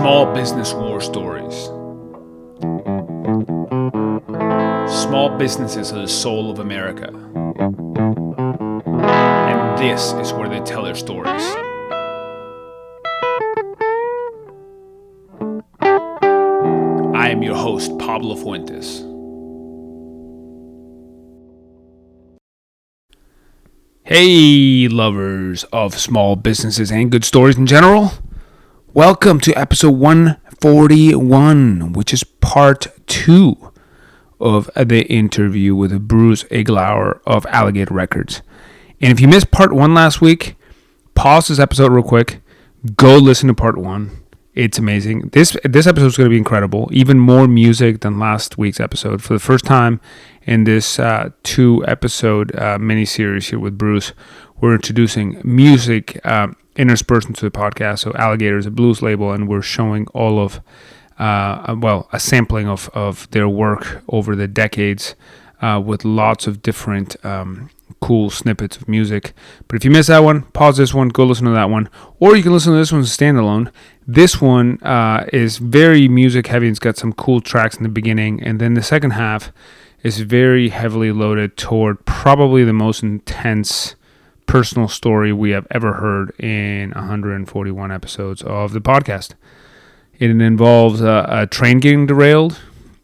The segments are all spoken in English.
Small business war stories. Small businesses are the soul of America. And this is where they tell their stories. I am your host, Pablo Fuentes. Hey, lovers of small businesses and good stories in general. Welcome to episode 141, which is part 2 of the interview with Bruce and Alligator of Alligator Records. And if you missed part 1 last week, pause this episode real quick. Go listen to part 1. It's amazing. This episode is going to be incredible. Even more music than last week's episode. For the first time in this 2-episode mini-series here with Bruce, we're introducing music interspersed into the podcast. So Alligator is a blues label, and we're showing all of, a sampling of their work over the decades with lots of different cool snippets of music. But if you missed that one, pause this one, go listen to that one. Or you can listen to this one as a standalone. This one is very music heavy. It's got some cool tracks in the beginning. And then the second half is very heavily loaded toward probably the most intense personal story we have ever heard in 141 episodes of the podcast. It involves a train getting derailed,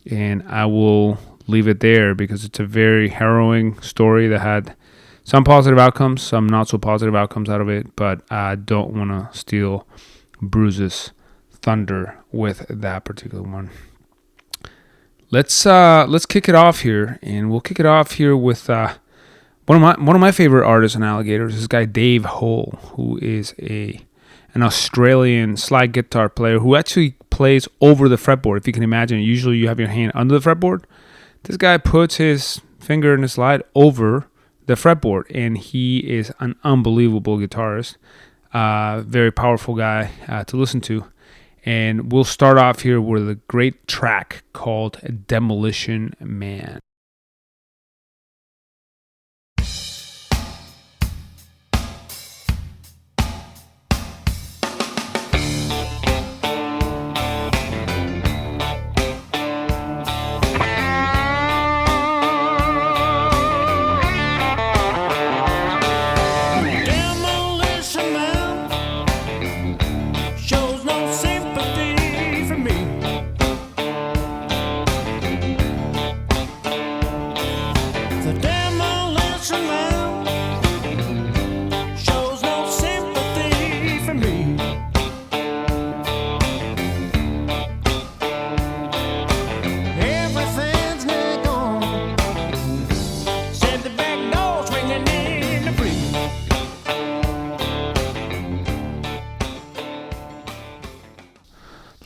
and I will leave it there because it's a very harrowing story that had some positive outcomes, some not so positive outcomes out of it, but I don't want to steal Bruce's thunder with that particular one. Let's kick it off here, and we'll kick it off here with one of my favorite artists in Alligators is this guy Dave Hole, who is an Australian slide guitar player who actually plays over the fretboard. If you can imagine, usually you have your hand under the fretboard. This guy puts his finger in the slide over the fretboard, and he is an unbelievable guitarist. Very powerful guy to listen to. And we'll start off here with a great track called Demolition Man.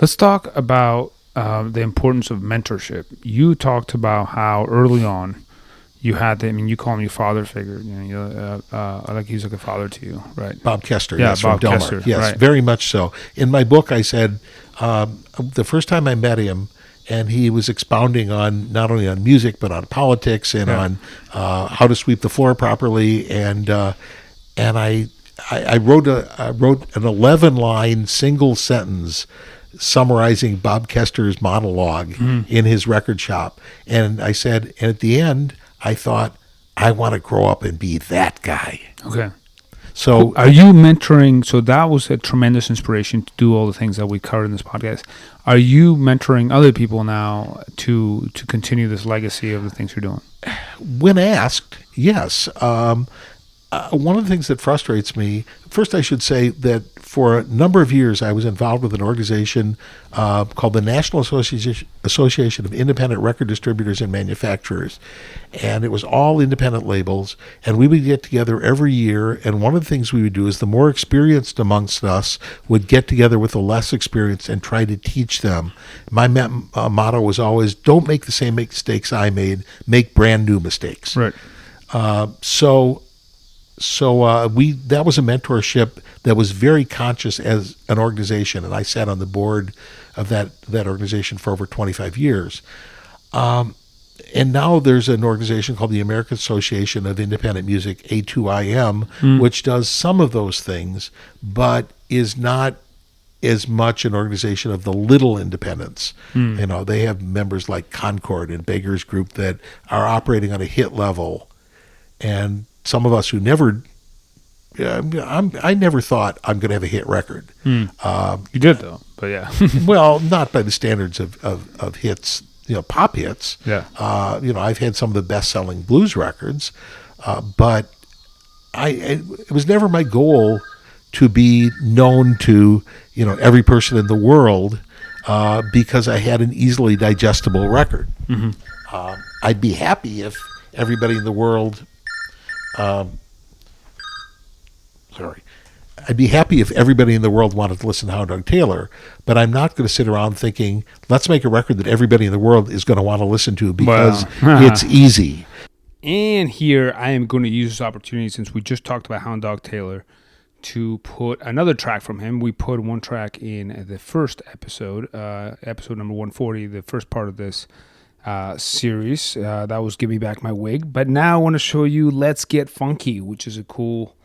Let's talk about the importance of mentorship. You talked about how early on you had you call him your father figure. Like he's like a father to you, right? Bob Kester, yeah, yes, Bob from Delmar. Kester, yes, right. Very much so. In my book, I said the first time I met him, and he was expounding on not only on music but on politics and on how to sweep the floor properly, and I wrote an 11-line single sentence summarizing Bob Kester's monologue in his record shop. And I said, and at the end, I thought, I want to grow up and be that guy. Okay. So are you mentoring? So that was a tremendous inspiration to do all the things that we covered in this podcast. Are you mentoring other people now to continue this legacy of the things you're doing? When asked, yes. One of the things that frustrates me, first I should say that for a number of years I was involved with an organization called the National Association of Independent Record Distributors and Manufacturers. And it was all independent labels. And we would get together every year. And one of the things we would do is the more experienced amongst us would get together with the less experienced and try to teach them. My motto was always, don't make the same mistakes I made, make brand new mistakes. Right. So that was a mentorship that was very conscious as an organization, and I sat on the board of that organization for over 25 years. And now there's an organization called the American Association of Independent Music, A2IM, which does some of those things, but is not as much an organization of the little independents. You know, they have members like Concord and Beggar's Group that are operating on a hit level, and some of us who never. I never thought I'm going to have a hit record. You did though, but yeah. Well, not by the standards of hits, you know, pop hits. Yeah. You know, I've had some of the best-selling blues records, but it was never my goal to be known to, you know, every person in the world because I had an easily digestible record. I'd be happy if everybody in the world. I'd be happy if everybody in the world wanted to listen to Hound Dog Taylor, but I'm not going to sit around thinking, let's make a record that everybody in the world is going to want to listen to because it's easy. And here I am going to use this opportunity, since we just talked about Hound Dog Taylor, to put another track from him. We put one track in the first episode, episode number 140, the first part of this series. That was Give Me Back My Wig. But now I want to show you Let's Get Funky, which is a cool,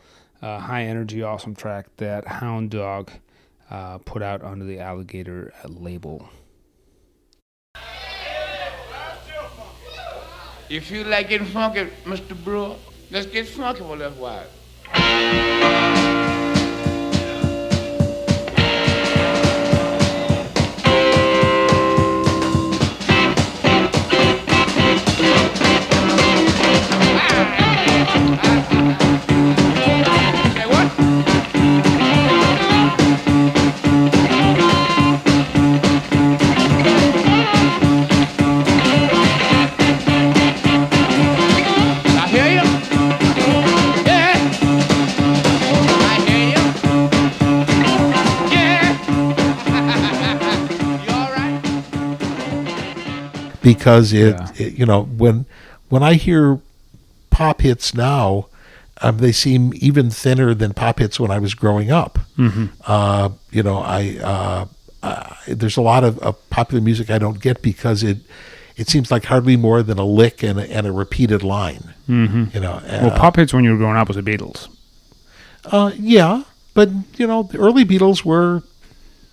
high energy, awesome track that Hound Dog put out under the Alligator label. You feel like getting funky, Mr. Brewer? Let's get funky for a little while. Say what? I hear you. Yeah. I hear you. Yeah. You all right? Because it, you know, when I hear pop hits now, they seem even thinner than pop hits when I was growing up. You know, there's a lot of popular music I don't get because it seems like hardly more than a lick and a repeated line. You know, Well, pop hits when you were growing up was the Beatles. yeah, but you know, the early Beatles were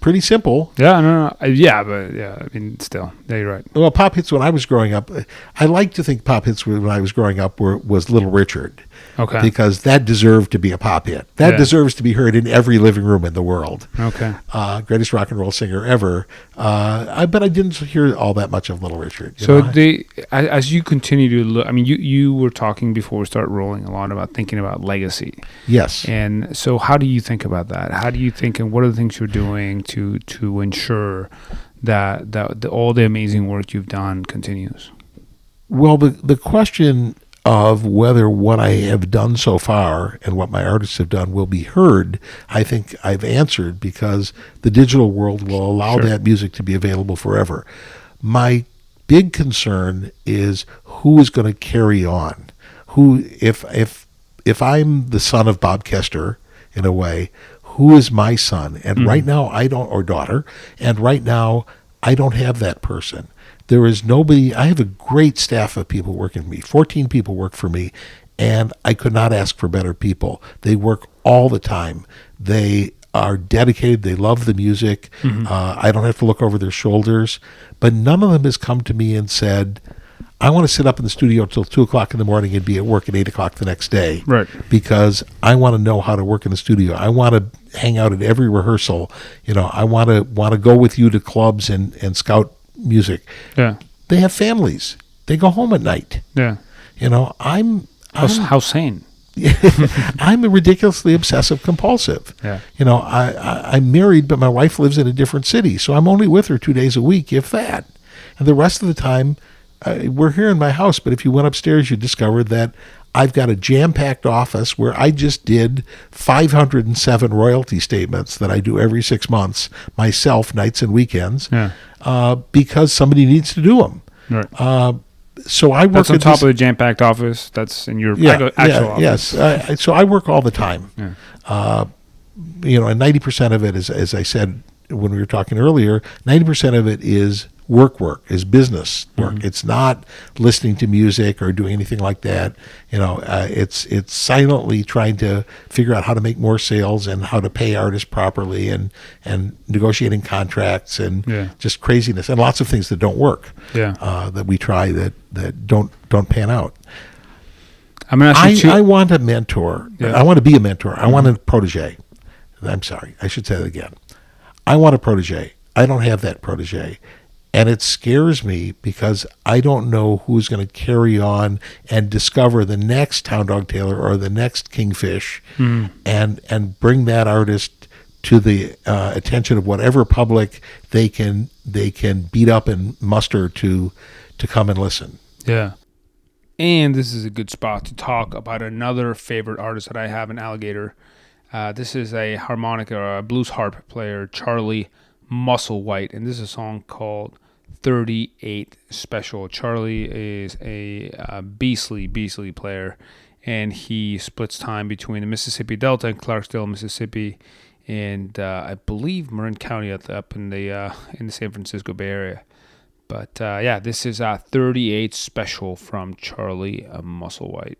pretty simple. Yeah, no. Yeah, but yeah, I mean, still, yeah, you're right. Well, pop hits when I was growing up, I like to think pop hits when I was growing up was Little Richard. Okay. Because that deserved to be a pop hit. That deserves to be heard in every living room in the world. Okay. Greatest rock and roll singer ever. But I didn't hear all that much of Little Richard. So as you continue to look, I mean, you were talking before we start rolling a lot about thinking about legacy. Yes. And so how do you think about that? How do you think, and what are the things you're doing to ensure that all the amazing work you've done continues? Well, the question of whether what I have done so far and what my artists have done will be heard, I think I've answered, because the digital world will allow that music to be available forever. My big concern is who is going to carry on. Who, if I'm the son of Bob Kester, in a way, who is my son? And right now I don't, or daughter, and right now I don't have that person. There is nobody. I have a great staff of people working for me. 14 people work for me, and I could not ask for better people. They work all the time. They are dedicated. They love the music. I don't have to look over their shoulders. But none of them has come to me and said, I want to sit up in the studio until 2 o'clock in the morning and be at work at 8 o'clock the next day. Right. Because I want to know how to work in the studio. I want to hang out at every rehearsal. You know, I want to go with you to clubs and scout music. Yeah. They have families. They go home at night. Yeah. You know, How sane. I'm a ridiculously obsessive compulsive. Yeah. You know, I'm married, but my wife lives in a different city, so I'm only with her 2 days a week, if that. And the rest of the time, we're here in my house, but if you went upstairs, you'd discover that I've got a jam-packed office where I just did 507 royalty statements that I do every 6 months myself, nights and weekends, because somebody needs to do them. Right. So I work. That's on top of the jam-packed office. That's in your actual office. Yes. So I work all the time. Yeah. You know, and 90% of it is, as I said when we were talking earlier, 90% of it is work, is business work. It's not listening to music or doing anything like that. It's silently trying to figure out how to make more sales and how to pay artists properly and negotiating contracts and just craziness and lots of things that don't work. That we try that don't pan out. I'm gonna ask you I want a mentor. I want to be a mentor. I want a protege. I'm sorry, I should say that again. I want a protege. I don't have that protege. And it scares me because I don't know who's going to carry on and discover the next Hound Dog Taylor or the next Kingfish and bring that artist to the attention of whatever public they can beat up and muster to come and listen. Yeah. And this is a good spot to talk about another favorite artist that I have in Alligator. This is a harmonica or a blues harp player, Charlie Musselwhite, and this is a song called 38 Special. Charlie is a beastly player, and he splits time between the Mississippi Delta and Clarksdale, Mississippi, and I believe Marin County up in the San Francisco Bay Area. But this is 38 Special from Charlie Musselwhite.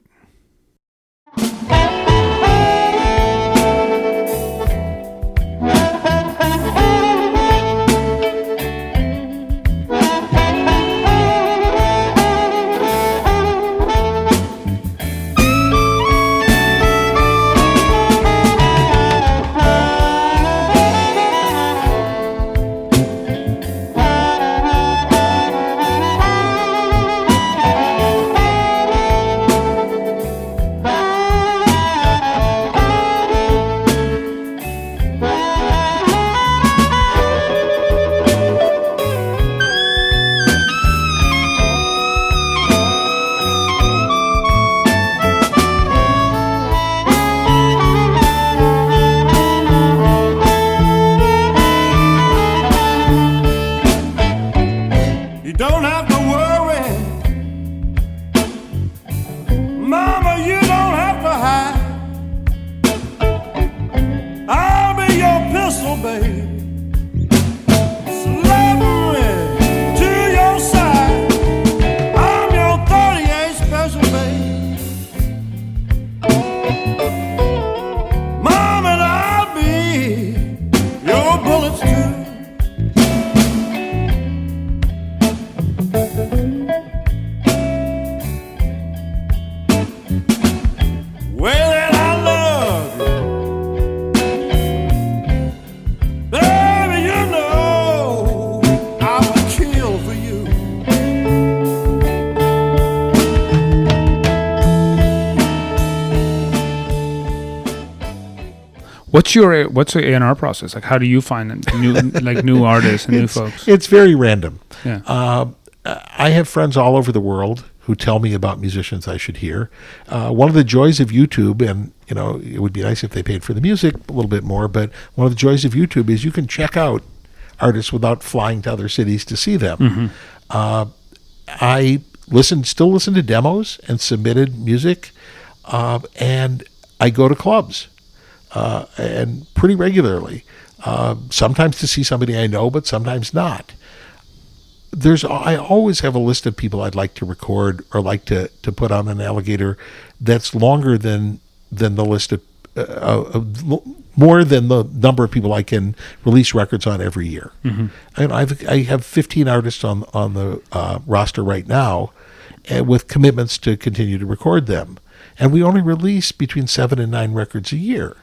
What's your A&R process? Like, how do you find new artists and new folks? It's very random. Yeah. I have friends all over the world who tell me about musicians I should hear. One of the joys of YouTube, and it would be nice if they paid for the music a little bit more, but one of the joys of YouTube is you can check out artists without flying to other cities to see them. I still listen to demos and submitted music, and I go to clubs. And pretty regularly, sometimes to see somebody I know, but sometimes not. I always have a list of people I'd like to record or like to put on an Alligator that's longer than the list of more than the number of people I can release records on every year. And I have 15 artists on the roster right now, with commitments to continue to record them. And we only release between 7 and 9 records a year.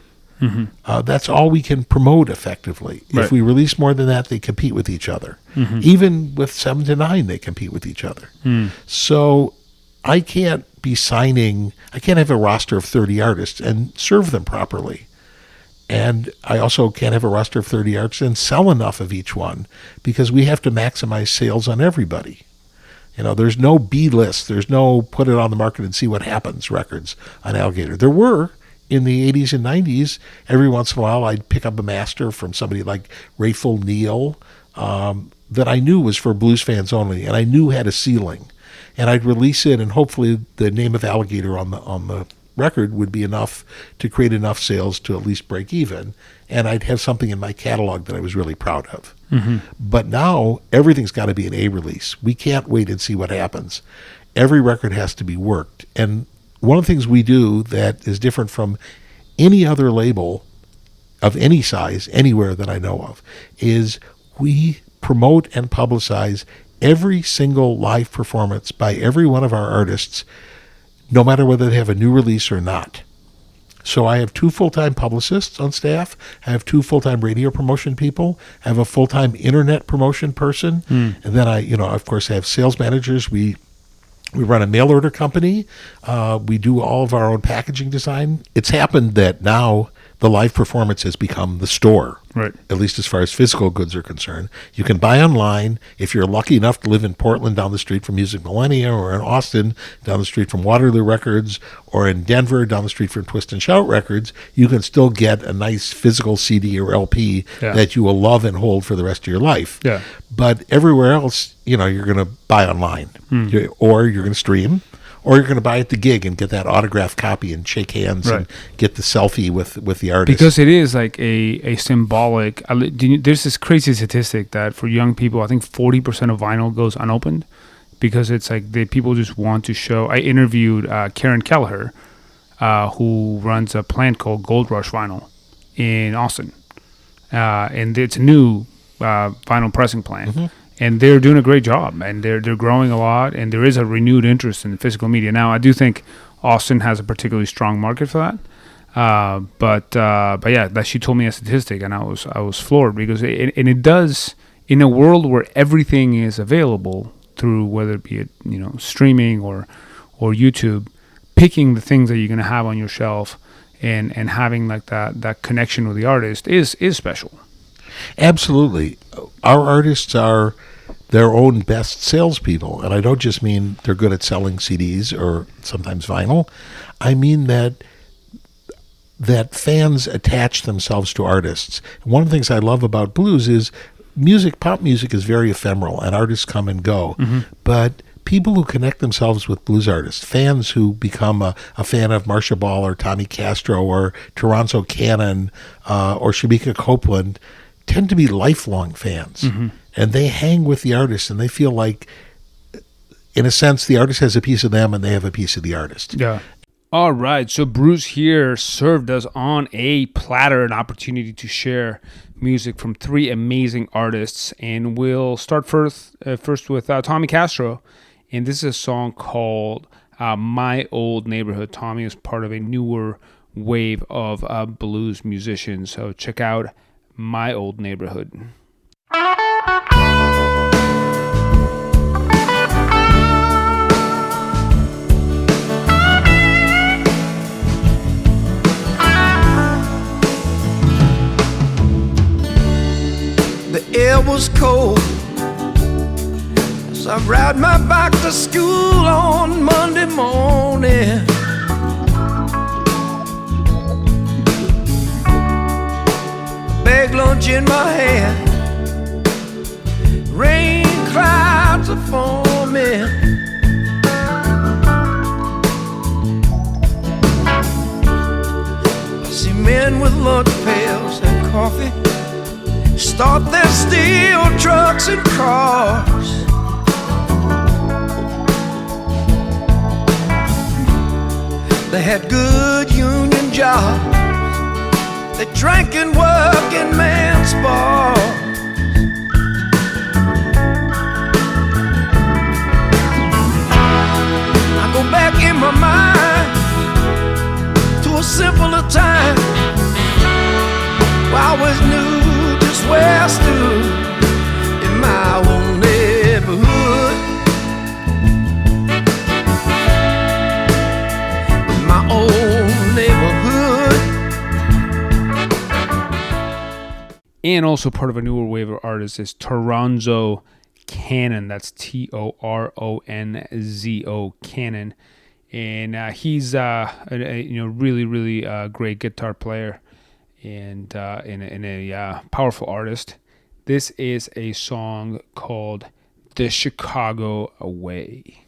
That's all we can promote effectively. Right. If we release more than that, they compete with each other. Even with 7 to 9, they compete with each other. So I can't have a roster of 30 artists and serve them properly. And I also can't have a roster of 30 artists and sell enough of each one, because we have to maximize sales on everybody. There's no B list. There's no put it on the market and see what happens records on Alligator. There were. In the 80s and 90s, every once in a while, I'd pick up a master from somebody like Rayful Neal that I knew was for blues fans only, and I knew had a ceiling. And I'd release it, and hopefully the name of Alligator on the record would be enough to create enough sales to at least break even, and I'd have something in my catalog that I was really proud of. But now everything's got to be an A release. We can't wait and see what happens. Every record has to be worked. And one of the things we do that is different from any other label of any size anywhere that I know of is we promote and publicize every single live performance by every one of our artists, no matter whether they have a new release or not. So I have 2 full-time publicists on staff. I have 2 full-time radio promotion people. I have a full-time internet promotion person. And then I, of course, have sales managers. We run a mail order company. We do all of our own packaging design. It's happened that now the live performance has become the store, Right. at least as far as physical goods are concerned. You can buy online. If you're lucky enough to live in Portland down the street from Music Millennia, or in Austin down the street from Waterloo Records, or in Denver down the street from Twist and Shout Records, you can still get a nice physical CD or LP that you will love and hold for the rest of your life. Yeah. But everywhere else, you're going to buy online, or you're going to stream, or you're going to buy at the gig and get that autographed copy and shake hands and get the selfie with the artist. Because it is like a symbolic. There's this crazy statistic that for young people, I think 40% of vinyl goes unopened, because it's like people just want to show. I interviewed Karen Kelleher, who runs a plant called Gold Rush Vinyl in Austin, and it's a new vinyl pressing plant. And they're doing a great job, and they're growing a lot, and there is a renewed interest in physical media. Now, I do think Austin has a particularly strong market for that. But yeah, that she told me a statistic, and I was floored, because it does, in a world where everything is available through, whether it be streaming or YouTube, picking the things that you're going to have on your shelf and having like that connection with the artist is special. Absolutely. Our artists are their own best salespeople, and I don't just mean they're good at selling CDs or sometimes vinyl. I mean that fans attach themselves to artists. One of the things I love about blues is pop music is very ephemeral, and artists come and go. But people who connect themselves with blues artists, fans who become a fan of Marcia Ball or Tommy Castro or Toronto Cannon or Shamika Copeland, tend to be lifelong fans. And they hang with the artist, and they feel like, in a sense, the artist has a piece of them and they have a piece of the artist. Yeah. All right. So Bruce here served us on a platter an opportunity to share music from 3 amazing artists. And we'll start first with Tommy Castro. And this is a song called My Old Neighborhood. Tommy is part of a newer wave of blues musicians. So check out My Old Neighborhood. The air was cold as I ride my bike to school on Monday morning. Bag lunch in my hand, rain clouds are forming. I see men with lunch pails and coffee start their steel trucks and cars. They had good union jobs, they drank and worked in man's bars. I go back in my mind to a simpler time where I was new just where I stood in my own neighborhood. In my own neighborhood. And also part of a newer wave of artists is Toronzo Cannon. That's Toronzo Cannon. And he's a really great guitar player and a powerful artist. This is a song called The Chicago Way.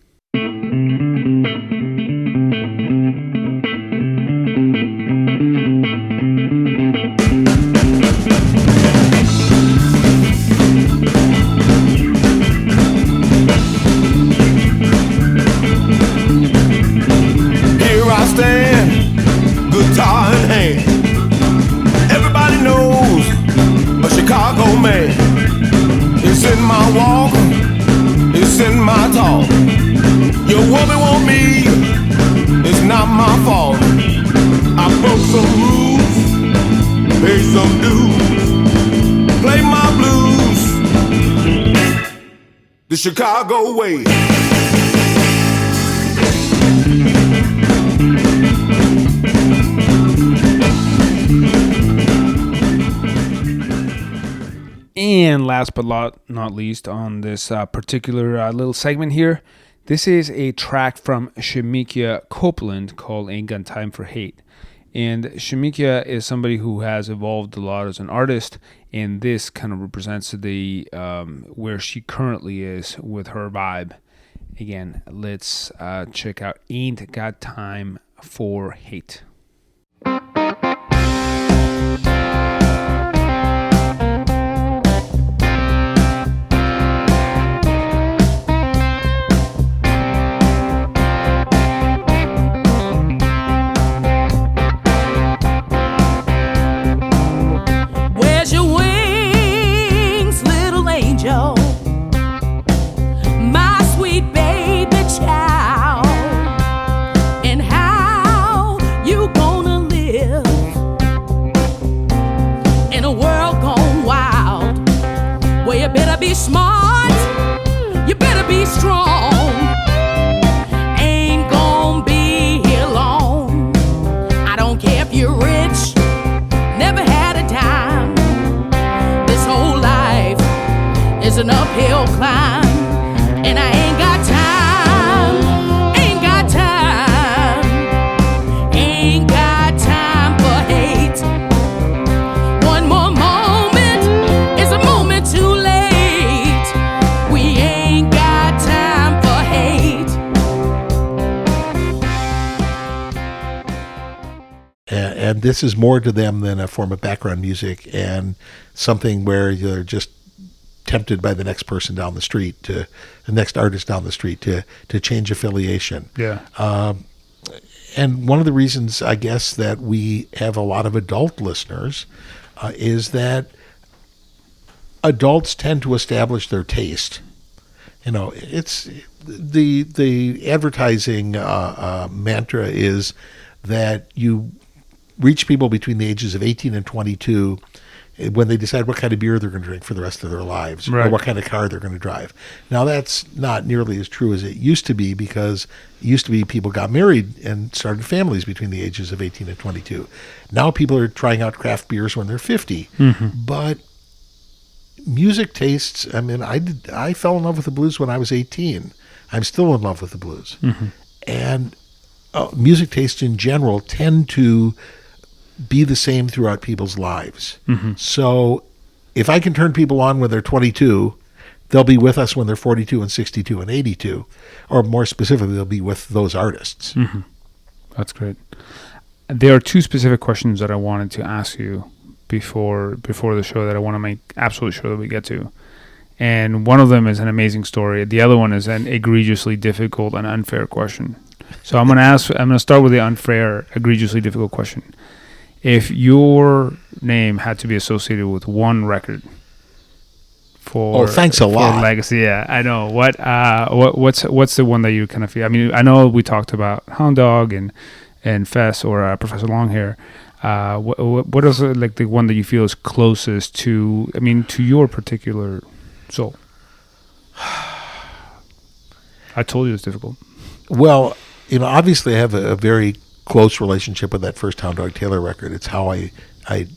the Chicago way. And last but not least on this particular little segment here, this is a track from Shemekia Copeland called Ain't Got Time for Hate. And Shemekia is somebody who has evolved a lot as an artist, and this kind of represents the where she currently is with her vibe. Again, let's check out Ain't Got Time for Hate. Be smart, you better be strong. Ain't gonna be here long. I don't care if you're rich, never had a dime. This whole life is an uphill climb, and I ain't got time, ain't got time, ain't got time for hate. One more moment is a moment too late. And this is more to them than a form of background music and something where you're just tempted by the next person down the street, to the next artist down the street, to change affiliation. Yeah. And one of the reasons, I guess, that we have a lot of adult listeners is that adults tend to establish their taste. You know, it's the advertising mantra is that you reach people between the ages of 18 and 22 when they decide what kind of beer they're going to drink for the rest of their lives, right, or what kind of car they're going to drive. Now, that's not nearly as true as it used to be, because it used to be people got married and started families between the ages of 18 and 22. Now people are trying out craft beers when they're 50. Mm-hmm. But music tastes, I mean, I fell in love with the blues when I was 18. I'm still in love with the blues. Mm-hmm. And music tastes in general tend to be the same throughout people's lives. Mm-hmm. So if I can turn people on when they're 22, they'll be with us when they're 42 and 62 and 82, or more specifically, they'll be with those artists. Mm-hmm. That's great. There are two specific questions that I wanted to ask you before the show that I want to make absolutely sure that we get to. And one of them is an amazing story. The other one is an egregiously difficult and unfair question. So I'm going to start with the unfair, egregiously difficult question. If your name had to be associated with one record for thanks a lot. Legacy, yeah, I know. What's the one that you kind of feel? I mean, I know we talked about Hound Dog and Fess or Professor Longhair. What is like the one that you feel is closest to? I mean, to your particular soul. I told you it's difficult. Well, you know, obviously I have a very close relationship with that first Hound Dog Taylor record. It's how I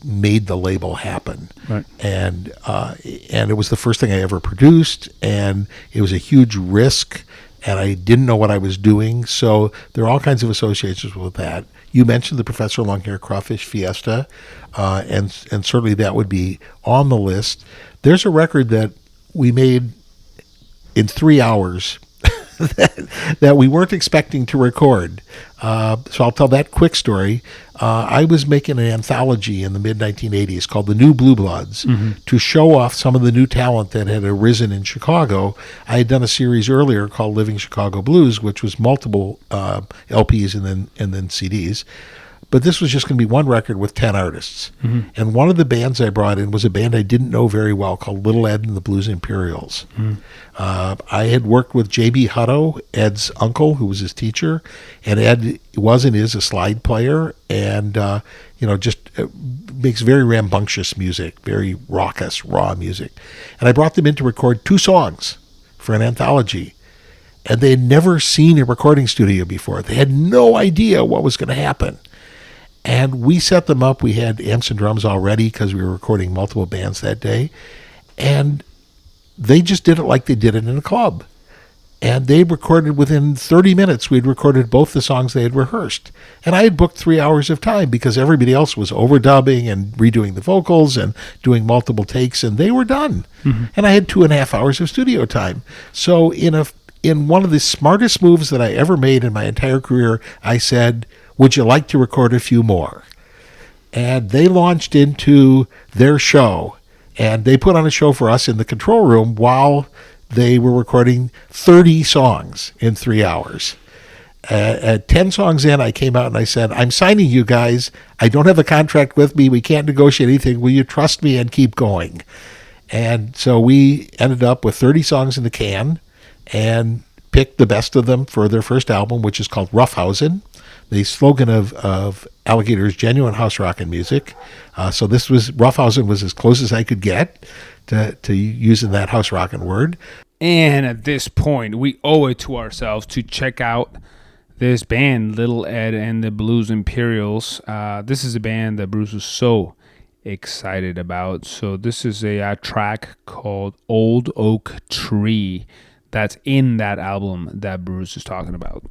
made the label happen. Right. And it was the first thing I ever produced, and it was a huge risk, and I didn't know what I was doing. So there are all kinds of associations with that. You mentioned the Professor Longhair Crawfish Fiesta, and certainly that would be on the list. There's a record that we made in 3 hours that we weren't expecting to record. So I'll tell that quick story. I was making an anthology in the mid-1980s called The New Blue Bloods, mm-hmm, to show off some of the new talent that had arisen in Chicago. I had done a series earlier called Living Chicago Blues, which was multiple LPs and then CDs. But this was just going to be one record with 10 artists. Mm-hmm. And one of the bands I brought in was a band I didn't know very well called Little Ed and the Blues Imperials. Mm-hmm. I had worked with J.B. Hutto, Ed's uncle, who was his teacher, and Ed was and is a slide player, and just makes very rambunctious music, very raucous, raw music. And I brought them in to record 2 songs for an anthology. And they had never seen a recording studio before. They had no idea what was going to happen. And we set them up. We had amps and drums already because we were recording multiple bands that day. And they just did it like they did it in a club. And they recorded within 30 minutes. We'd recorded both the songs they had rehearsed. And I had booked 3 hours of time because everybody else was overdubbing and redoing the vocals and doing multiple takes, and they were done. Mm-hmm. And I had 2.5 hours of studio time. So in one of the smartest moves that I ever made in my entire career, I said, would you like to record a few more? And they launched into their show. And they put on a show for us in the control room while they were recording 30 songs in 3 hours. At 10 songs in, I came out and I said, I'm signing you guys. I don't have a contract with me. We can't negotiate anything. Will you trust me and keep going? And so we ended up with 30 songs in the can and picked the best of them for their first album, which is called Roughhousin', the slogan of Alligator's genuine house rock and music. So this was, Roughhousin' was as close as I could get to using that house rockin' word. And at this point, we owe it to ourselves to check out this band, Little Ed and the Blues Imperials. This is a band that Bruce was so excited about. So this is a track called Old Oak Tree that's in that album that Bruce is talking about.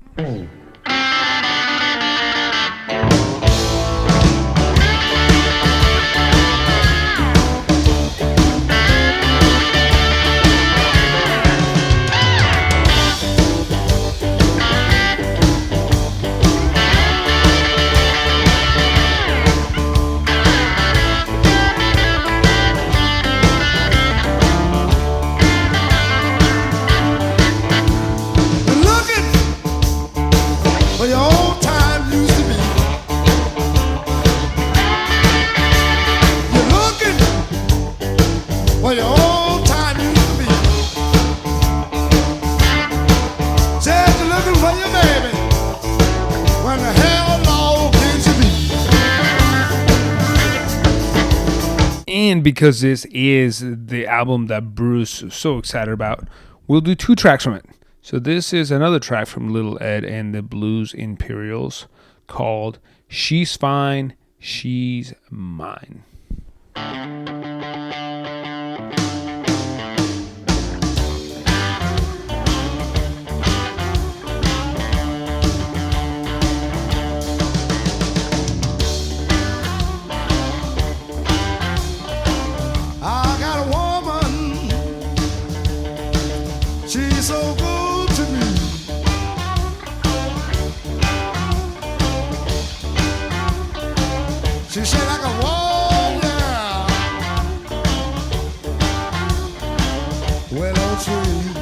And because this is the album that Bruce is so excited about, we'll do 2 tracks from it. So this is another track from Little Ed and the Blues Imperials called She's Fine, She's Mine. So good to me. She said like a wall, yeah. Willow tree.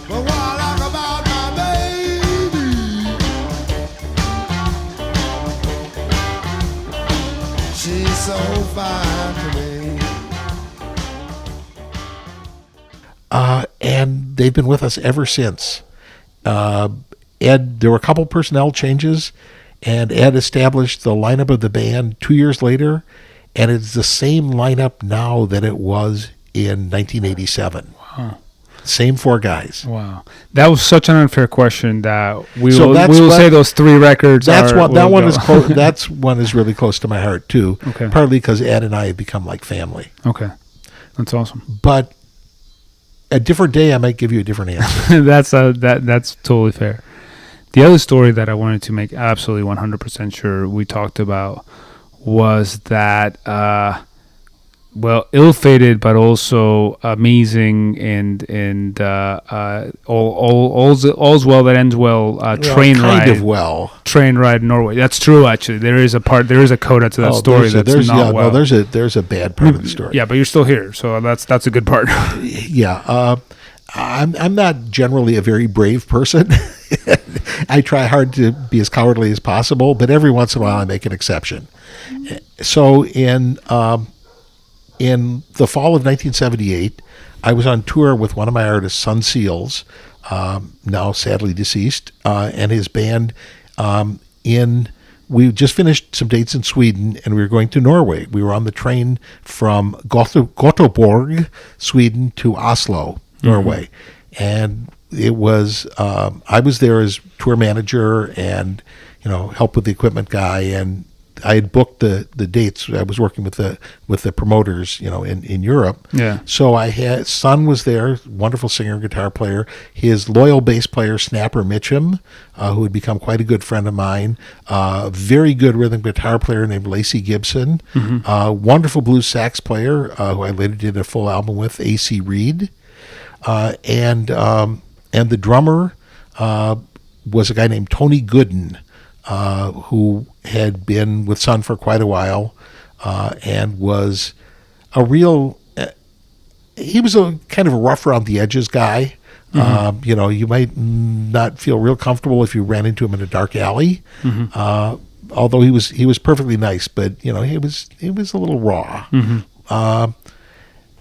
But what I like about my baby, she's so fine to me. And they've been with us ever since. Ed, there were a couple personnel changes, and Ed established the lineup of the band 2 years later, and it's the same lineup now that it was in 1987. Wow. Same 4 guys. Wow. That was such an unfair question that we So will say those 3 records That's are... that one is close. That's one is really close to my heart too. Okay. Partly because Ed and I have become like family. Okay. That's awesome. But a different day, I might give you a different answer. That's totally fair. The other story that I wanted to make absolutely 100% sure we talked about was that, ill-fated but also amazing and all's well that ends well. Train ride, kind of well. Train ride in Norway. That's true. Actually, there is a coda to that story that's not well. No, there's a bad part of the story. Yeah, but you're still here, so that's a good part. Yeah, I'm not generally a very brave person. I try hard to be as cowardly as possible, but every once in a while I make an exception. So in the fall of 1978, I was on tour with one of my artists, Sun Seals, now sadly deceased, and his band in we just finished some dates in Sweden, and we were going to Norway. We were on the train from Göteborg, Sweden, to Oslo, Norway. And it was, I was there as tour manager and, help with the equipment guy. And I had booked the dates. I was working with the promoters, in Europe. Yeah. So son was there, wonderful singer, guitar player. His loyal bass player, Snapper Mitchum, who had become quite a good friend of mine. Very good rhythm guitar player named Lacey Gibson. Wonderful blues sax player, who I later did a full album with, A.C. Reed. And the drummer was a guy named Tony Gooden, who had been with Sun for quite a while, and was a real. He was a kind of a rough around the edges guy. You might not feel real comfortable if you ran into him in a dark alley. Although he was perfectly nice, but he was a little raw.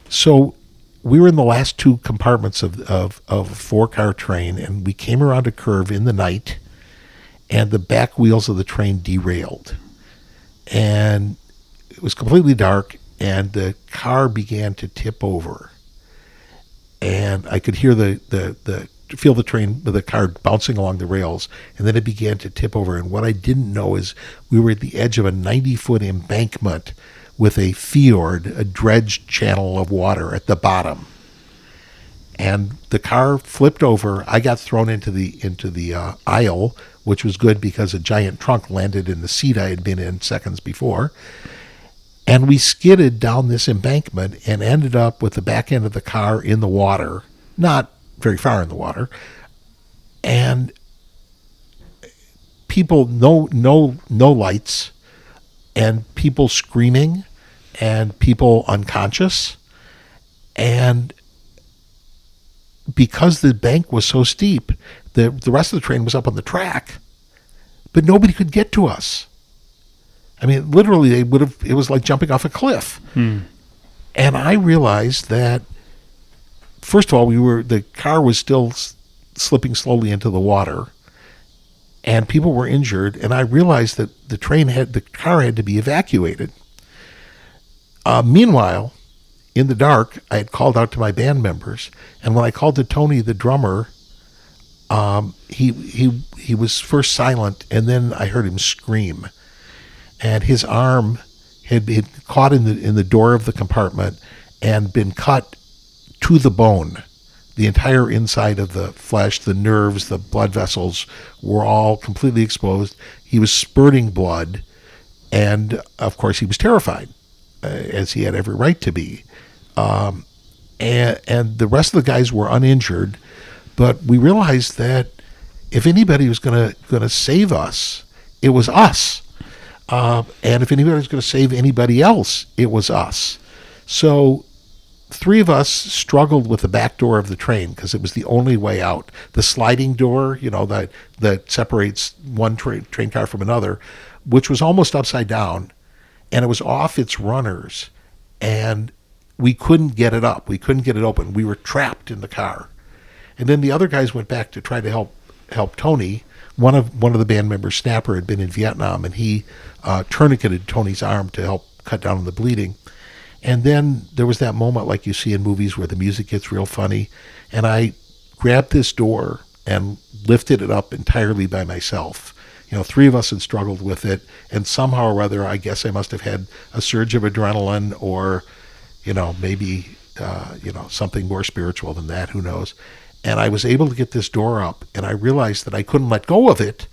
So we were in the last two compartments of a 4-car train, and we came around a curve in the night, and the back wheels of the train derailed. And it was completely dark, and the car began to tip over. And I could hear feel the car bouncing along the rails, and then it began to tip over. And what I didn't know is we were at the edge of a 90-foot embankment with a fjord, a dredged channel of water at the bottom. And the car flipped over. I got thrown into the aisle, which was good because a giant trunk landed in the seat I had been in seconds before. And we skidded down this embankment and ended up with the back end of the car in the water, not very far in the water. And people, no lights, and people screaming, and people unconscious. And because the bank was so steep, the rest of the train was up on the track, but nobody could get to us. I mean, literally, it was like jumping off a cliff. And I realized that, first of all, the car was still slipping slowly into the water, and people were injured. And I realized that the car had to be evacuated. Meanwhile, in the dark, I had called out to my band members, and when I called to Tony, the drummer, he was first silent, and then I heard him scream. And his arm had been caught in the door of the compartment and been cut to the bone. The entire inside of the flesh, the nerves, the blood vessels were all completely exposed. He was spurting blood, and of course he was terrified, as he had every right to be. And the rest of the guys were uninjured, but we realized that if anybody was going to save us, it was us. And if anybody was going to save anybody else, it was us. So 3 of us struggled with the back door of the train because it was the only way out. The sliding door, that separates one train car from another, which was almost upside down, and it was off its runners, and we couldn't get it up. We couldn't get it open. We were trapped in the car. And then the other guys went back to try to help Tony. One of the band members, Snapper, had been in Vietnam, and he tourniqueted Tony's arm to help cut down on the bleeding. And then there was that moment like you see in movies where the music gets real funny, and I grabbed this door and lifted it up entirely by myself. 3 of us had struggled with it, and somehow or other, I guess I must have had a surge of adrenaline, or maybe something more spiritual than that, who knows. And I was able to get this door up, and I realized that I couldn't let go of it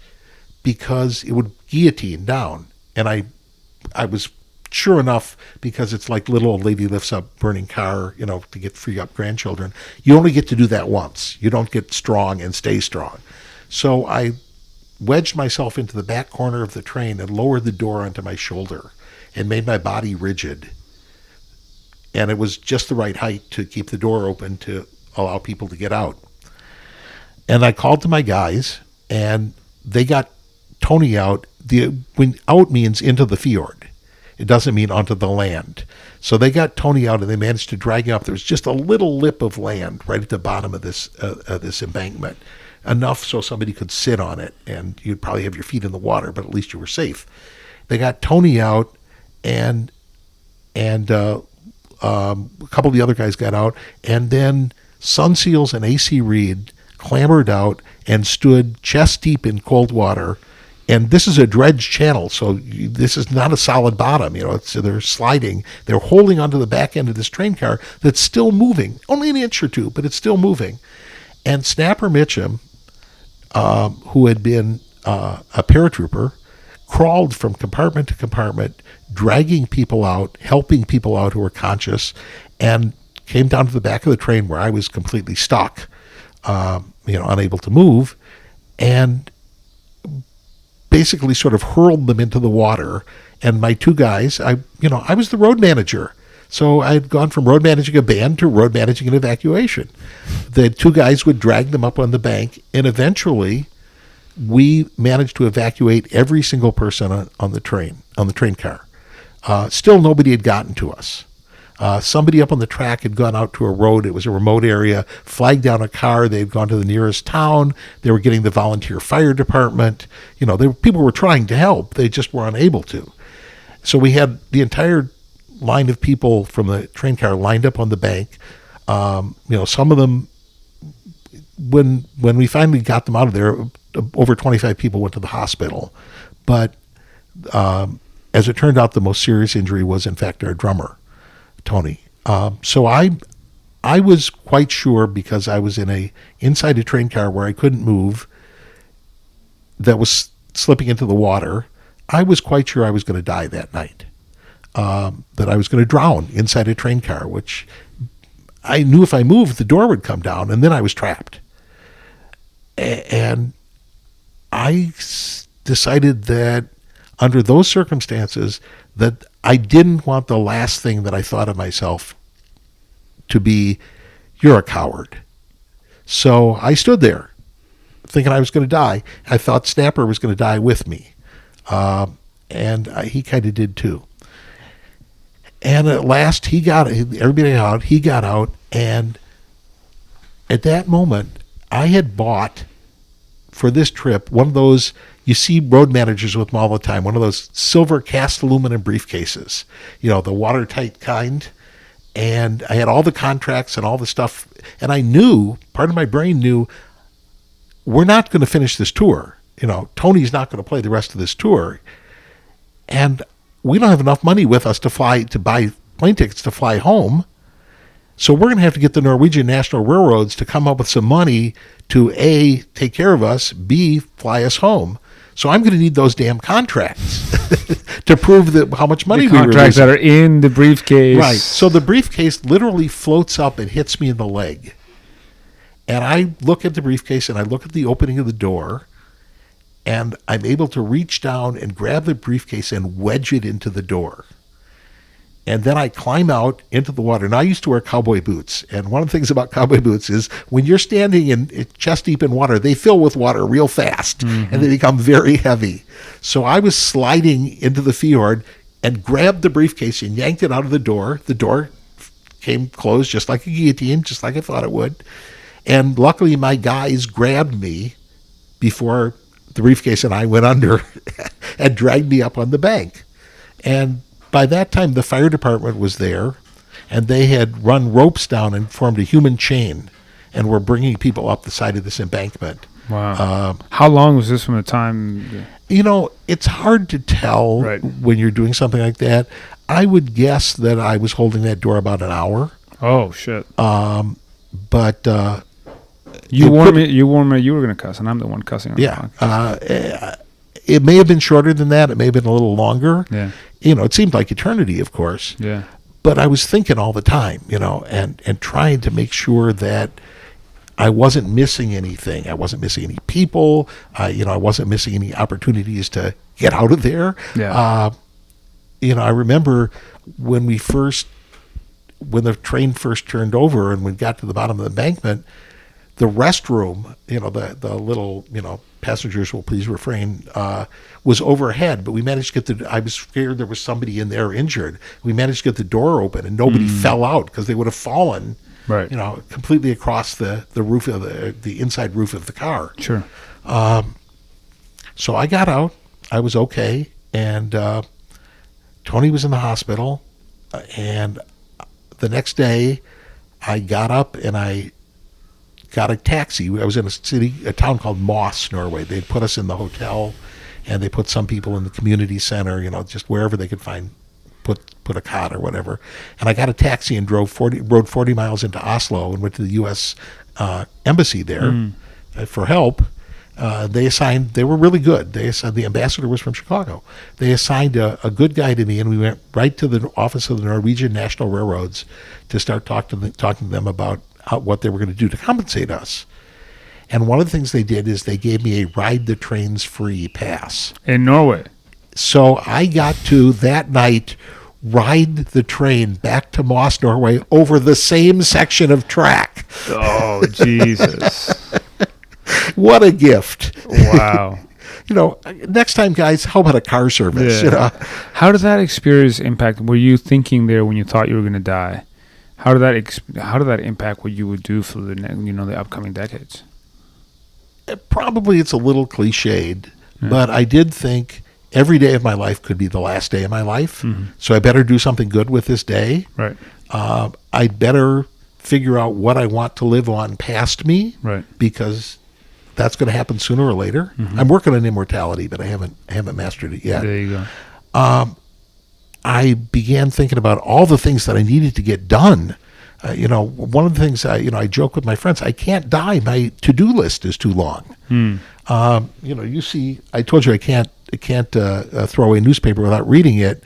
because it would guillotine down. And I was sure enough, because it's like little old lady lifts up burning car, to get free up grandchildren. You only get to do that once. You don't get strong and stay strong. So I wedged myself into the back corner of the train and lowered the door onto my shoulder and made my body rigid. And it was just the right height to keep the door open to allow people to get out. And I called to my guys, and they got Tony out. When out means into the fjord. It doesn't mean onto the land. So they got Tony out, and they managed to drag him up. There was just a little lip of land right at the bottom of this embankment. enough so somebody could sit on it, and you'd probably have your feet in the water, but at least you were safe. They got Tony out, and a couple of the other guys got out, and then Sun Seals and AC Reed clambered out and stood chest deep in cold water. And this is a dredge channel, so this is not a solid bottom. They're sliding. They're holding onto the back end of this train car that's still moving, only an inch or two, but it's still moving. And Snapper Mitchum, who had been a paratrooper, crawled from compartment to compartment, dragging people out, helping people out who were conscious, and came down to the back of the train where I was completely stuck, unable to move, and basically sort of hurled them into the water. And my two guys, I was the road manager. So I had gone from road managing a band to road managing an evacuation. The two guys would drag them up on the bank, and eventually we managed to evacuate every single person on the train car. Still nobody had gotten to us. Somebody up on the track had gone out to a road. It was a remote area, flagged down a car. They had gone to the nearest town. They were getting the volunteer fire department. People were trying to help. They just were unable to. So we had the entire line of people from the train car lined up on the bank. Some of them, when we finally got them out of there, over 25 people went to the hospital. But as it turned out, the most serious injury was, in fact, our drummer, Tony. So I was quite sure, because I was inside a train car where I couldn't move, that was slipping into the water. I was quite sure I was going to die that night. That I was going to drown inside a train car, which I knew if I moved, the door would come down, and then I was trapped. And I decided that under those circumstances, that I didn't want the last thing that I thought of myself to be, "You're a coward." So I stood there thinking I was going to die. I thought Snapper was going to die with me. And he kind of did too. And at last he got out, and at that moment I had bought for this trip one of those, you see road managers with them all the time, one of those silver cast aluminum briefcases, the watertight kind. And I had all the contracts and all the stuff, and I knew, part of my brain knew, we're not going to finish this tour. Tony's not going to play the rest of this tour. And we don't have enough money with us to buy plane tickets to fly home. So we're going to have to get the Norwegian National Railroads to come up with some money to A, take care of us, B, fly us home. So I'm going to need those damn contracts to prove that how much money we were losing. Contracts that are in the briefcase. Right. So the briefcase literally floats up and hits me in the leg. And I look at the briefcase and I look at the opening of the door, and I'm able to reach down and grab the briefcase and wedge it into the door. And then I climb out into the water. And I used to wear cowboy boots. And one of the things about cowboy boots is when you're standing in chest deep in water, they fill with water real fast, and they become very heavy. So I was sliding into the fjord and grabbed the briefcase and yanked it out of the door. The door came closed just like a guillotine, just like I thought it would. And luckily my guys grabbed me before the briefcase and I went under and dragged me up on the bank. And by that time, the fire department was there, and they had run ropes down and formed a human chain, and were bringing people up the side of this embankment. Wow. How long was this from the time? It's hard to tell when you're doing something like that. I would guess that I was holding that door about an hour. Oh, shit. But you warned me you were going to cuss, and I'm the one cussing. It may have been shorter than that. It may have been a little longer. Yeah. It seemed like eternity, of course. Yeah. But I was thinking all the time, and trying to make sure that I wasn't missing anything. I wasn't missing any people. I wasn't missing any opportunities to get out of there. Yeah. I remember when the train first turned over and we got to the bottom of the embankment, the restroom, the little, passengers will please refrain, was overhead, but we managed to get I was scared there was somebody in there injured. We managed to get the door open and nobody fell out, because they would have fallen Right. Completely across the roof of the inside roof of the car. Sure. So I got out. I was okay, and Tony was in the hospital. And the next day, I got up and I got a taxi. I was in a town called Moss, Norway. They'd put us in the hotel, and they put some people in the community center, just wherever they could find, put a cot or whatever. And I got a taxi and rode 40 miles into Oslo and went to the U.S. Embassy there for help. They were really good. The ambassador was from Chicago. They assigned a good guy to me, and we went right to the office of the Norwegian National Railroads to start talking to them about what they were going to do to compensate us. And one of the things they did is they gave me a ride the trains free pass. In Norway. So I got to, that night, ride the train back to Moss, Norway, over the same section of track. Oh, Jesus. What a gift. Wow. Next time, guys, how about a car service? Yeah. How did that experience impact? Were you thinking there when you thought you were going to die? How did that impact what you would do for the upcoming decades? Probably it's a little cliched, but I did think every day of my life could be the last day of my life. Mm-hmm. So I better do something good with this day. Right. I'd better figure out what I want to live on past me. Right. Because that's going to happen sooner or later. Mm-hmm. I'm working on immortality, but I haven't mastered it yet. There you go. I began thinking about all the things that I needed to get done. One of the things I joke with my friends, I can't die. My to-do list is too long. You see, I told you I can't throw away a newspaper without reading it.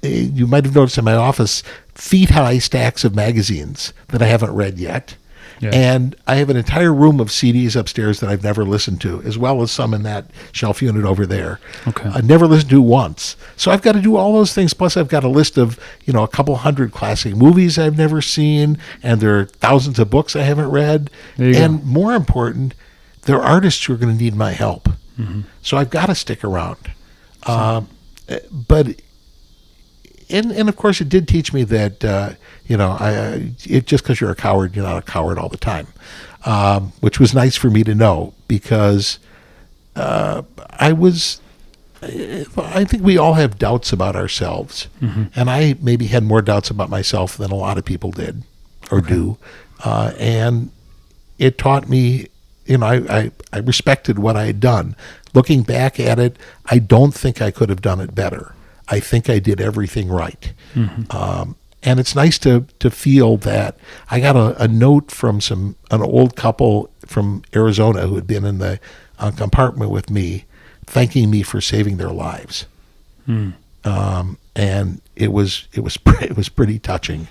You might have noticed in my office feet-high stacks of magazines that I haven't read yet. Yeah. And I have an entire room of CDs upstairs that I've never listened to, as well as some in that shelf unit over there. Okay. I've never listened to once. So I've got to do all those things. Plus, I've got a list of, a couple hundred classic movies I've never seen, and there are thousands of books I haven't read. And more important, there are artists who are going to need my help. Mm-hmm. So I've got to stick around. But of course, it did teach me that, just because you're a coward, you're not a coward all the time, which was nice for me to know because I think we all have doubts about ourselves. Mm-hmm. And I maybe had more doubts about myself than a lot of people did or do. And it taught me, I respected what I had done. Looking back at it, I don't think I could have done it better. I think I did everything right. Mm-hmm. And it's nice to feel that. I got a note from an old couple from Arizona who had been in the compartment with me, thanking me for saving their lives. Mm. And it was pretty touching.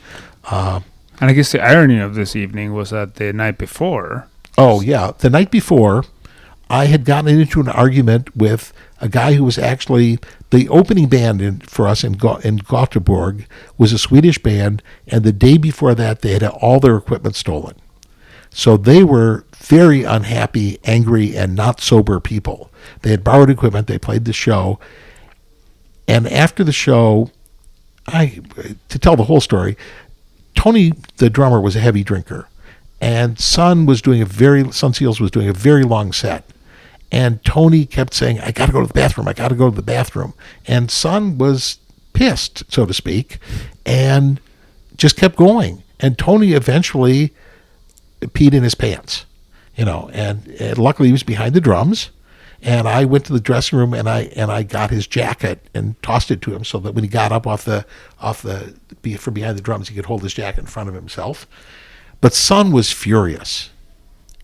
And I guess the irony of this evening was that the night before. Oh yeah, the night before, I had gotten into an argument with a guy who was actually the opening band for us in Gothenburg was a Swedish band, and the day before that they had all their equipment stolen. So they were very unhappy, angry, and not sober people. They had borrowed equipment, they played the show, and after the show, to tell the whole story, Tony, the drummer, was a heavy drinker, and Sun Seals was doing a very long set. And Tony kept saying, I got to go to the bathroom. And Sun was pissed, so to speak, and just kept going. And Tony eventually peed in his pants, and luckily he was behind the drums. And I went to the dressing room and I got his jacket and tossed it to him so that when he got up from behind the drums, he could hold his jacket in front of himself. But Sun was furious.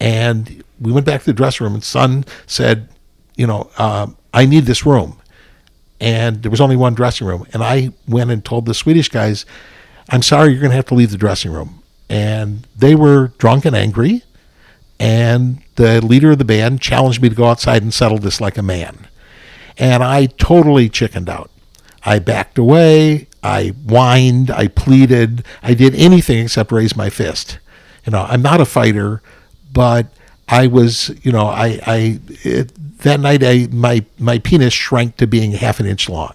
And we went back to the dressing room, and Sun said, I need this room. And there was only one dressing room. And I went and told the Swedish guys, I'm sorry, you're going to have to leave the dressing room. And they were drunk and angry. And the leader of the band challenged me to go outside and settle this like a man. And I totally chickened out. I backed away. I whined. I pleaded. I did anything except raise my fist. I'm not a fighter. But I was, that night my penis shrank to being half an inch long,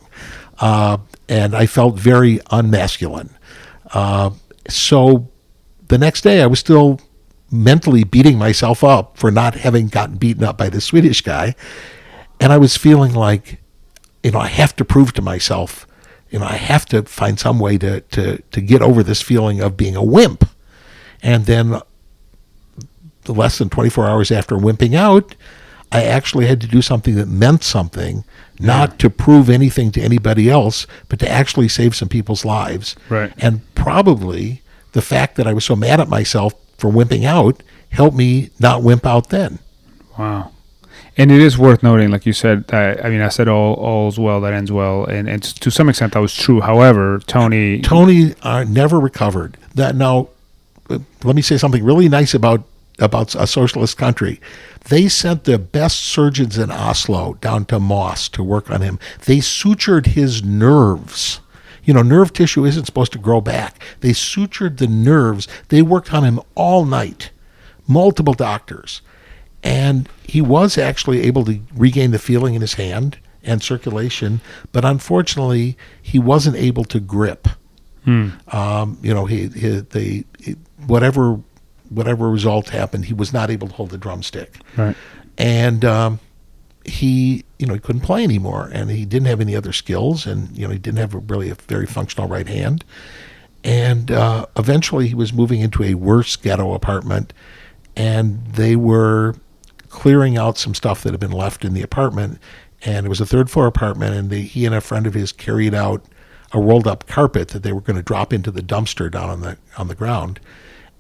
and I felt very unmasculine. So the next day I was still mentally beating myself up for not having gotten beaten up by this Swedish guy. And I was feeling like, I have to prove to myself, I have to find some way to get over this feeling of being a wimp. And then less than 24 hours after wimping out, I actually had to do something that meant something, not to prove anything to anybody else, but to actually save some people's lives. Right. And probably the fact that I was so mad at myself for wimping out helped me not wimp out then. Wow. And it is worth noting, like you said, I said all's well that ends well, and to some extent that was true. However, Tony never recovered. That now, let me say something really nice about a socialist country. They sent the best surgeons in Oslo down to Moss to work on him. They sutured his nerves. Nerve tissue isn't supposed to grow back. They sutured the nerves. They worked on him all night, multiple doctors. And he was actually able to regain the feeling in his hand and circulation, but unfortunately, he wasn't able to grip. Whatever result happened, he was not able to hold the drumstick. Right. And he couldn't play anymore, and he didn't have any other skills, and he didn't have a very functional right hand. And eventually, he was moving into a worse ghetto apartment, and they were clearing out some stuff that had been left in the apartment. And it was a third-floor apartment, and he and a friend of his carried out a rolled-up carpet that they were going to drop into the dumpster down on the ground.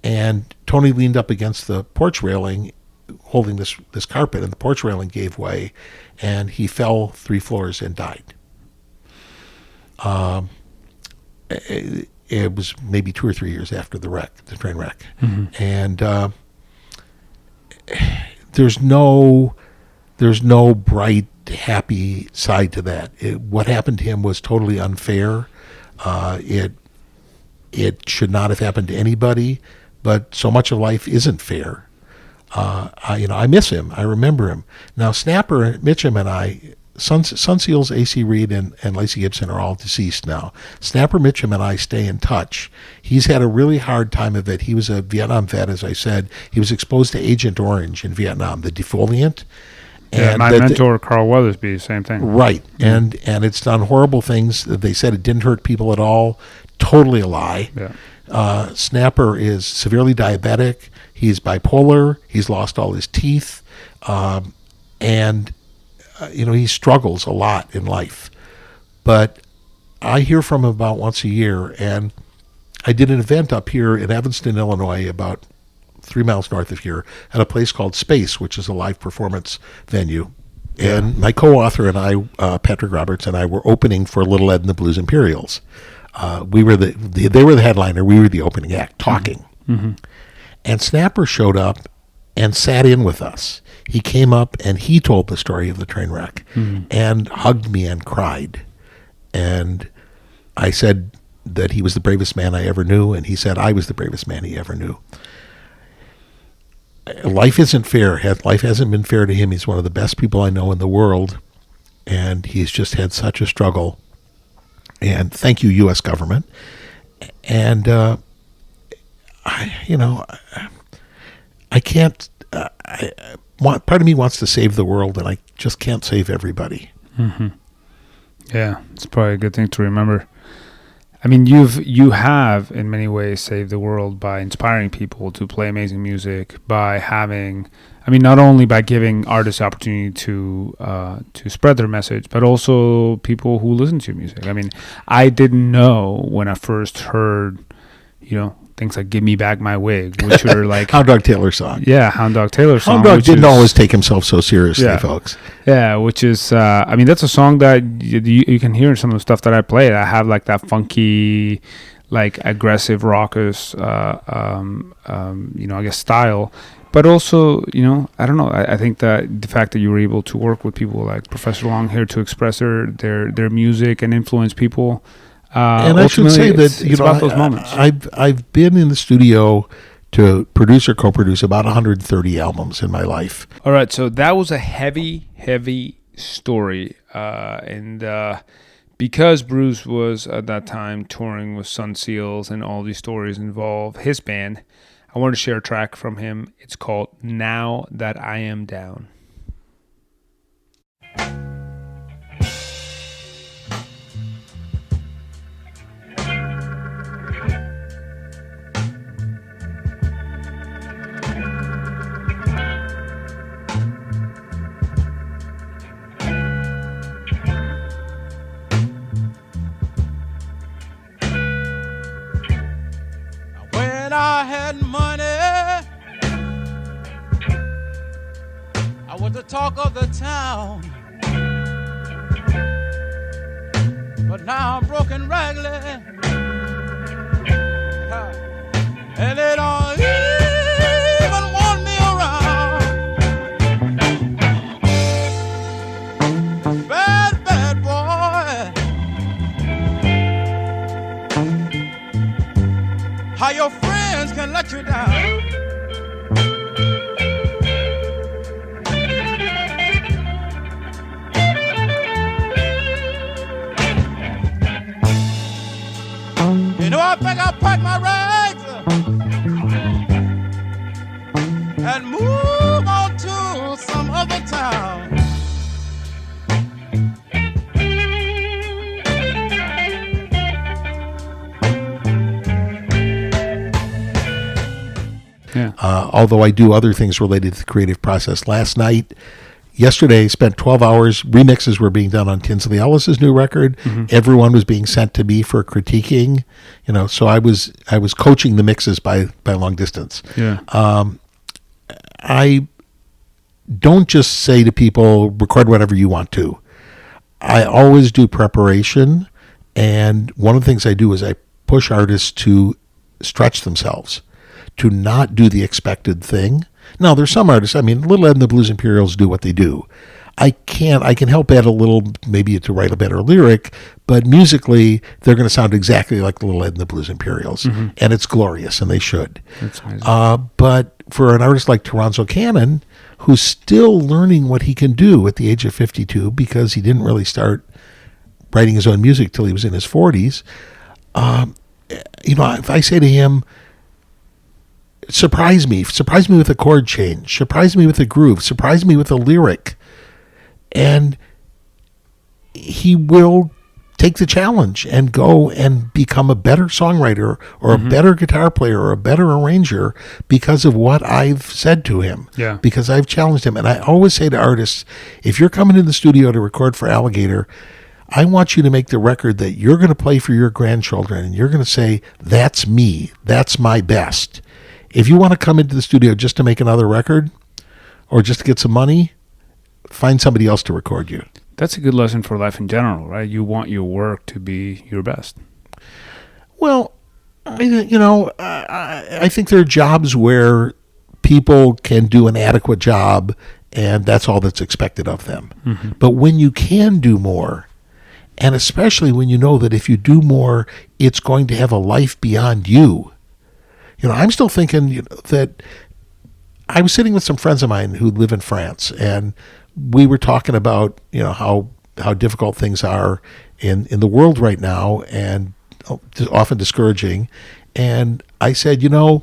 And Tony leaned up against the porch railing holding this carpet, and the porch railing gave way, and he fell 3 floors and died. It was maybe 2 or 3 years after the train wreck. Mm-hmm. And there's no bright, happy side to that. What happened to him was totally unfair. It should not have happened to anybody, but so much of life isn't fair. I miss him. I remember him. Now, Snapper, Mitchum, and I, Sunseals, A.C. Reed, and Lacey Gibson are all deceased now. Snapper, Mitchum, and I stay in touch. He's had a really hard time of it. He was a Vietnam vet, as I said. He was exposed to Agent Orange in Vietnam, the defoliant. And my mentor, Carl Weathersby, same thing. Right. Mm-hmm. And it's done horrible things. They said it didn't hurt people at all. Totally a lie. Yeah. Snapper is severely diabetic. He's bipolar. He's lost all his teeth. He struggles a lot in life. But I hear from him about once a year. And I did an event up here in Evanston, Illinois, about 3 miles north of here, at a place called Space, which is a live performance venue. Yeah. And my co-author and I, Patrick Roberts, and I were opening for Little Ed and the Blues Imperials. They were the headliner. We were the opening act, talking. Mm-hmm. And Snapper showed up and sat in with us. He came up and he told the story of the train wreck and hugged me and cried. And I said that he was the bravest man I ever knew, and he said I was the bravest man he ever knew. Life isn't fair. Life hasn't been fair to him. He's one of the best people I know in the world, and he's just had such a struggle. And thank you, U.S. government. And I can't. Part of me wants to save the world, and I just can't save everybody. Mm-hmm. Yeah, it's probably a good thing to remember. I mean, you have in many ways saved the world by inspiring people to play amazing music, by having, not only by giving artists opportunity to spread their message, but also people who listen to your music. I didn't know when I first heard, things like "Give Me Back My Wig," which were like Hound Dog Taylor song. Yeah, Hound Dog Taylor song. Hound Dog didn't always take himself so seriously, folks. Yeah, which is, that's a song that you can hear in some of the stuff that I play. I have like that funky, like aggressive, raucous, I guess style. But also, I don't know. I think that the fact that you were able to work with people like Professor Long here to express their music and influence people. And I should say that it's about those moments. I've been in the studio to produce or co-produce about 130 albums in my life. All right, so that was a heavy story, and Because Bruce was at that time touring with Sun Seals and all these stories involve his band, I wanted to share a track from him. It's called Now That I Am Down. When I had money, I was the talk of the town. But now I'm broken raggedy, and they don't even want me around. Bad, bad boy. How your friends can let you down. You know, I think I'll pack my rags and move on to some other town. Although I do other things related to the creative process. Yesterday, spent 12 hours. Remixes were being done on Tinsley Ellis's new record. Mm-hmm. Everyone was being sent to me for critiquing. So I was coaching the mixes by long distance. Yeah. I don't just say to people, record whatever you want to. I always do preparation, and one of the things I do is I push artists to stretch themselves, to not do the expected thing. Now, there's some artists, Little Ed and the Blues Imperials do what they do. I can help add a little, maybe to write a better lyric, but musically, they're going to sound exactly like Little Ed and the Blues Imperials, mm-hmm. and it's glorious, and they should. That's amazing. But for an artist like Toronzo Cannon, who's still learning what he can do at the age of 52, because he didn't really start writing his own music till he was in his 40s, if I say to him, surprise me with a chord change, surprise me with a groove, surprise me with a lyric, and he will take the challenge and go and become a better songwriter or mm-hmm. a better guitar player or a better arranger because of what I've said to him, because I've challenged him. And I always say to artists, if you're coming in the studio to record for Alligator, I want you to make the record that you're going to play for your grandchildren, and you're going to say, that's me, that's my best. If you want to come into the studio just to make another record or just to get some money, find somebody else to record you. That's a good lesson for life in general, right? You want your work to be your best. Well, I think there are jobs where people can do an adequate job and that's all that's expected of them. Mm-hmm. But when you can do more, and especially when you know that if you do more, it's going to have a life beyond you. I'm still thinking that I was sitting with some friends of mine who live in France, and we were talking about, how difficult things are in the world right now, and often discouraging. And I said, in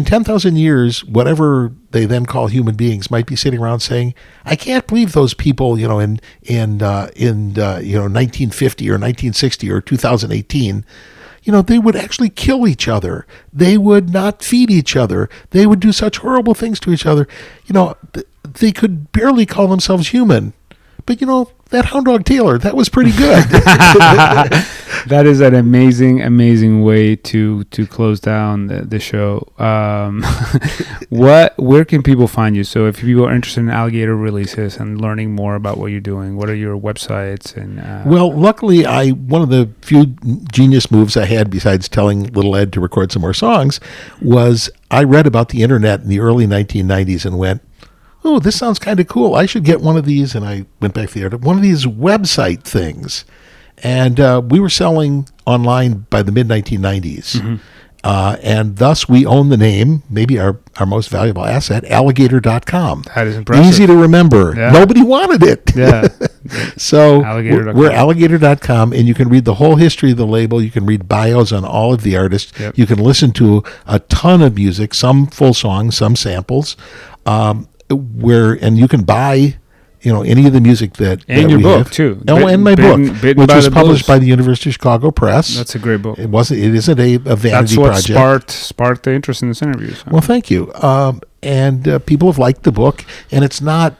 10,000 years, whatever they then call human beings might be sitting around saying, I can't believe those people, in 1950 or 1960 or 2018, they would actually kill each other. They would not feed each other. They would do such horrible things to each other. They could barely call themselves human. But, that Hound Dog Taylor, that was pretty good. That is an amazing way to close down the show. Where can people find you? So if people are interested in Alligator releases and learning more about what you're doing, what are your websites? Well, luckily, one of the few genius moves I had besides telling Little Ed to record some more songs was I read about the internet in the early 1990s and went, oh, this sounds kind of cool. I should get one of these. And I went back to the internet, one of these website things. And we were selling online by the mid-1990s. Mm-hmm. And thus we own the name, maybe our most valuable asset, alligator.com. That is impressive. Easy to remember. Yeah. Nobody wanted it. Yeah. So Alligator.com. we're alligator.com, and you can read the whole history of the label. You can read bios on all of the artists. Yep. You can listen to a ton of music, some full songs, some samples, and you can buy any of the music that And your we book, have. too. Oh, and my Bitten book, by which was the published Blues. by the University of Chicago Press. That's a great book. It isn't a vanity That's what project. sparked the interest in this interview. So. Well, thank you. And people have liked the book, and it's not,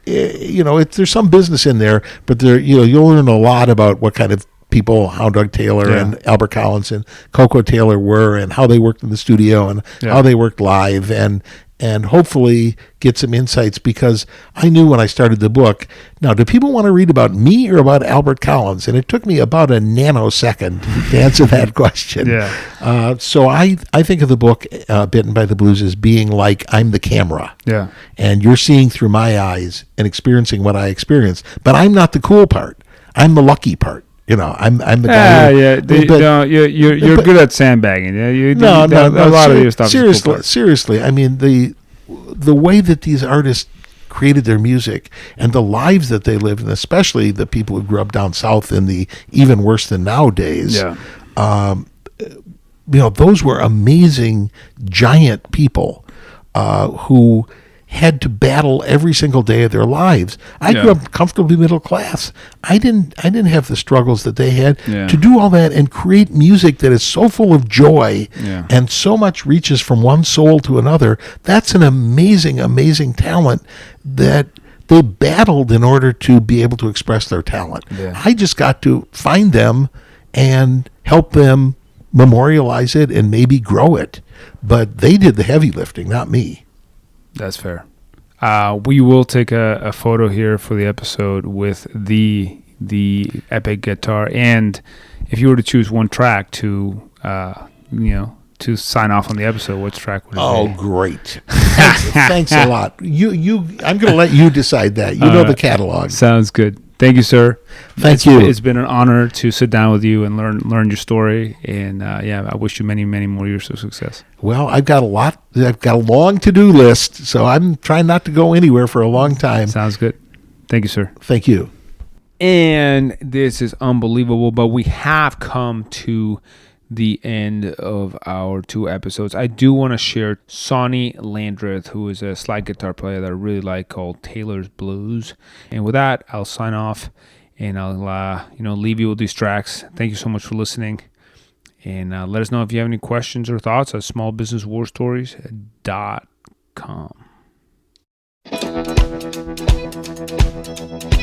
there's some business in there, but you'll learn a lot about what kind of people Hound Dog Taylor and Albert Collins and Coco Taylor were, and how they worked in the studio, and how they worked live, and hopefully get some insights, because I knew when I started the book, now, do people want to read about me or about Albert Collins? And it took me about a nanosecond to answer that question. So I think of the book, Bitten by the Blues, as being like I'm the camera. Yeah. And you're seeing through my eyes and experiencing what I experienced. But I'm not the cool part. I'm the lucky part. I'm the guy. You're good at sandbagging. Yeah, a lot of your stuff. Seriously. I mean, the way that these artists created their music and the lives that they lived, and especially the people who grew up down south in the even worse than nowadays. Those were amazing, giant people who had to battle every single day of their lives. I grew up comfortably middle class. I didn't have the struggles that they had. To do all that and create music that is so full of joy and so much reaches from one soul to another. That's an amazing, amazing talent that they battled in order to be able to express their talent. I just got to find them and help them memorialize it and maybe grow it. But they did the heavy lifting, not me. That's fair. We will take a photo here for the episode with the epic guitar, and if you were to choose one track to sign off on the episode, which track would it be? Oh, great! Thanks a lot. I'm going to let you decide that. You know the catalog. Sounds good. Thank you, sir. Thank you. It's been an honor to sit down with you and learn your story. And I wish you many, many more years of success. Well, I've got a long to-do list, so I'm trying not to go anywhere for a long time. Sounds good. Thank you, sir. Thank you. And this is unbelievable, but we have come to the end of our 2 episodes. I do want to share Sonny Landreth, who is a slide guitar player that I really like, called Taylor's Blues. And with that, I'll sign off, and I'll leave you with these tracks. Thank you so much for listening, and let us know if you have any questions or thoughts at smallbusinesswarstories.com.